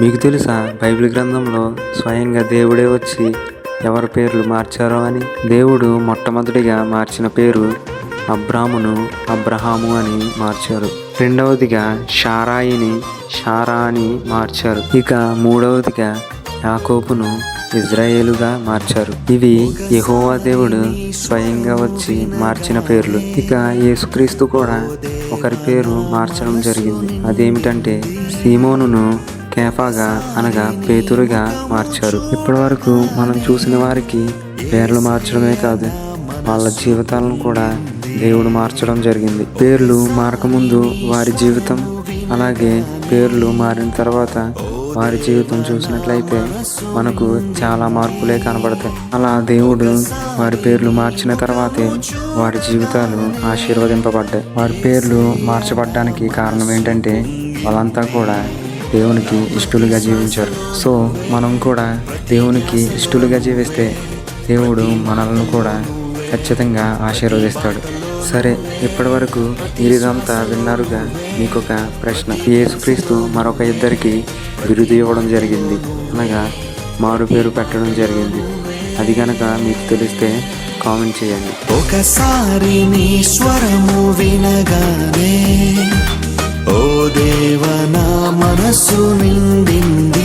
మీకు తెలుసా, బైబిల్ గ్రంథంలో స్వయంగా దేవుడే వచ్చి ఎవరి పేర్లు మార్చారో అని? దేవుడు మొట్టమొదటిగా మార్చిన పేరు అబ్రామును అబ్రహాము అని మార్చారు. రెండవదిగా షారాయిని షారా అని మార్చారు. ఇక మూడవదిగా యాకోబును ఇజ్రాయేలుగా మార్చారు. ఇవి యెహోవా దేవుడు స్వయంగా వచ్చి మార్చిన పేర్లు. ఇక యేసుక్రీస్తు కూడా ఒకరి పేరు మార్చడం జరిగింది. అదేమిటంటే సీమోనును కేఫాగా అనగా పేతురుగా మార్చారు. ఇప్పటి వరకు మనం చూసిన వారికి పేర్లు మార్చడమే కాదు, వాళ్ళ జీవితాలను కూడా దేవుడు మార్చడం జరిగింది. పేర్లు మారకముందు వారి జీవితం, అలాగే పేర్లు మారిన తర్వాత వారి జీవితం చూసినట్లయితే మనకు చాలా మార్పులే కనబడతాయి. అలా దేవుడు వారి పేర్లు మార్చిన తర్వాతే వారి జీవితాలు ఆశీర్వదింపబడ్డాయి. వారి పేర్లు మార్చబడ్డానికి కారణం ఏంటంటే వాళ్ళంతా కూడా దేవునికి ఇష్టలుగా జీవించారు. సో మనం కూడా దేవునికి ఇష్టలుగా జీవిస్తే దేవుడు మనల్ని కూడా ఖచ్చితంగా ఆశీర్వదిస్తాడు. సరే, ఇప్పటి వరకు మీరు ఇదంతా విన్నారుగా. మీకు ఒక ప్రశ్న. యేసుక్రీస్తు మరొక ఇద్దరికి బిరుదు ఇవ్వడం జరిగింది, అనగా మారు పేరు పెట్టడం జరిగింది. అది కనుక మీకు తెలిస్తే కామెంట్ చేయండి. ఒకసారి నీ స్వరము వినగానే ఓ దేవ నా మనసు నిండింది.